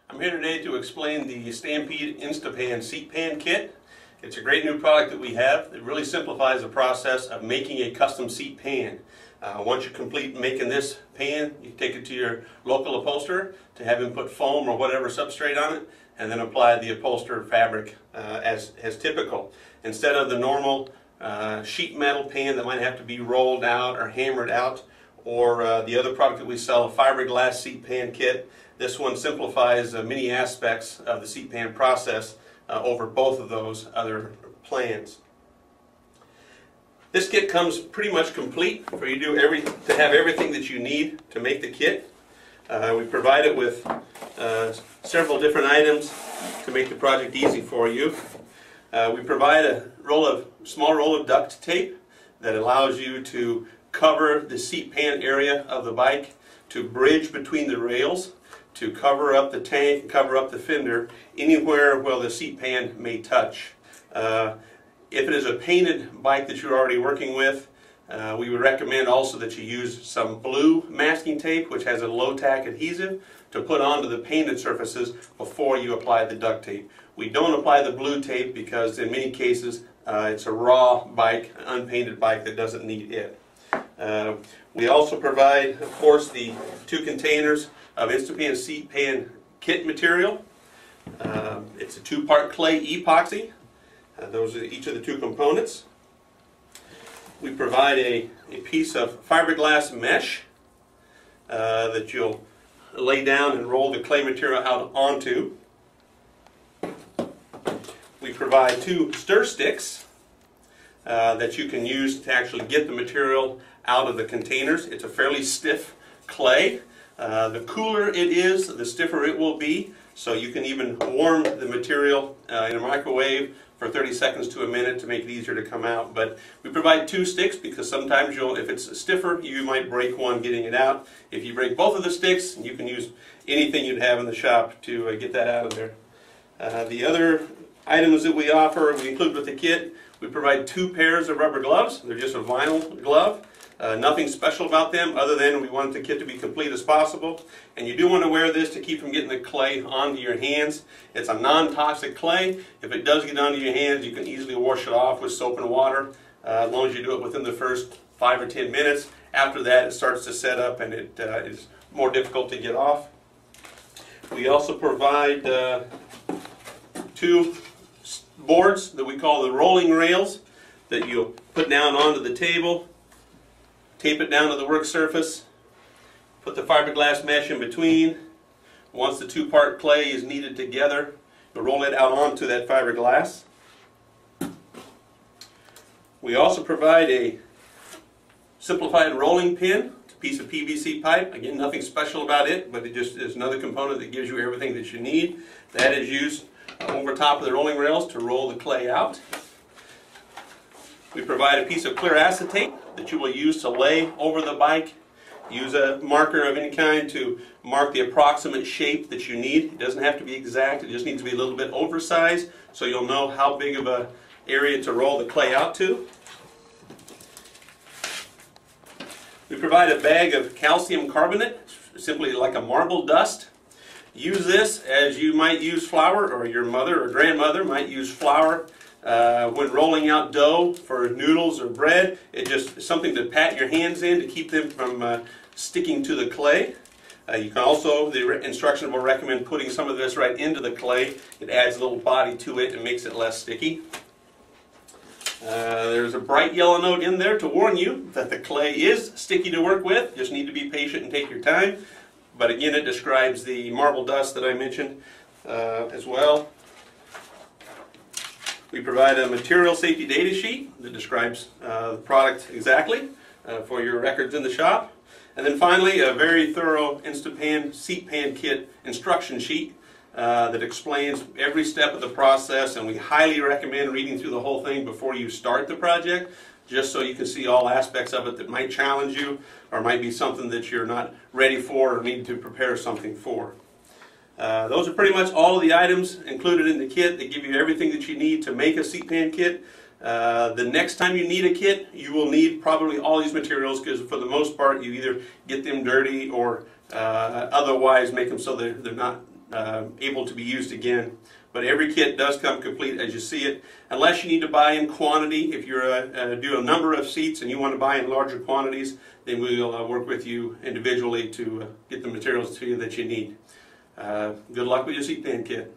I'm here today to explain the Stampede Instapan seat pan kit. It's a great new product that we have. It really simplifies the process of making a custom seat pan. Once you complete making this pan, you take it to your local upholsterer to have him put foam or whatever substrate on it, and then apply the upholstered fabric as typical. Instead of the normal sheet metal pan that might have to be rolled out or hammered out, or the other product that we sell, a fiberglass seat pan kit, this one simplifies many aspects of the seat pan process over both of those other plans. This kit comes pretty much complete for you to have everything that you need to make the kit. We provide it with several different items to make the project easy for you. We provide a small roll of duct tape that allows you to cover the seat pan area of the bike, to bridge between the rails, to cover up the tank, cover up the fender, anywhere where the seat pan may touch. If it is a painted bike that you're already working with, we would recommend also that you use some blue masking tape, which has a low-tack adhesive, to put onto the painted surfaces before you apply the duct tape. We don't apply the blue tape because in many cases it's a raw bike, an unpainted bike that doesn't need it. We also provide, of course, the 2 containers of Instapan seat pan kit material. It's a 2-part clay epoxy. Those are each of the 2 components. We provide a piece of fiberglass mesh that you'll lay down and roll the clay material out onto. We provide 2 stir sticks that you can use to actually get the material out of the containers. It's a fairly stiff clay. The cooler it is, the stiffer it will be, so you can even warm the material in a microwave for 30 seconds to a minute to make it easier to come out. But we provide 2 sticks because sometimes if it's stiffer, you might break one getting it out. If you break both of the sticks, you can use anything you'd have in the shop to get that out of there. The other items that we offer, we include with the kit, we provide 2 pairs of rubber gloves. They're just a vinyl glove. Nothing special about them other than we want the kit to be complete as possible. And you do want to wear this to keep from getting the clay onto your hands. It's a non-toxic clay. If it does get onto your hands, you can easily wash it off with soap and water as long as you do it within the first 5 or 10 minutes. After that, it starts to set up and it is more difficult to get off. We also provide 2 boards that we call the rolling rails that you'll put down onto the table. Tape it down to the work surface, put the fiberglass mesh in between. Once the 2-part clay is kneaded together, you'll roll it out onto that fiberglass. We also provide a simplified rolling pin. It's a piece of PVC pipe. Again, nothing special about it, but it just is another component that gives you everything that you need. That is used over top of the rolling rails to roll the clay out. We provide a piece of clear acetate that you will use to lay over the bike. Use a marker of any kind to mark the approximate shape that you need. It doesn't have to be exact, it just needs to be a little bit oversized so you'll know how big of an area to roll the clay out to. We provide a bag of calcium carbonate, simply like a marble dust. Use this as you might use flour, or your mother or grandmother might use flour when rolling out dough for noodles or bread. It's just something to pat your hands in to keep them from sticking to the clay. You can also, the instruction will recommend putting some of this right into the clay. It adds a little body to it and makes it less sticky. There's a bright yellow note in there to warn you that the clay is sticky to work with. Just need to be patient and take your time. But again, it describes the marble dust that I mentioned as well. We provide a material safety data sheet that describes the product exactly for your records in the shop. And then finally, a very thorough Instapan seat pan kit instruction sheet that explains every step of the process, and we highly recommend reading through the whole thing before you start the project, just so you can see all aspects of it that might challenge you or might be something that you're not ready for or need to prepare something for. Those are pretty much all of the items included in the kit that give you everything that you need to make a seat pan kit. The next time you need a kit, you will need probably all these materials, because for the most part you either get them dirty or otherwise make them so they're not able to be used again. But every kit does come complete as you see it, unless you need to buy in quantity. If you're do a number of seats and you want to buy in larger quantities, then we'll work with you individually to get the materials to you that you need. Good luck with your seat band kit.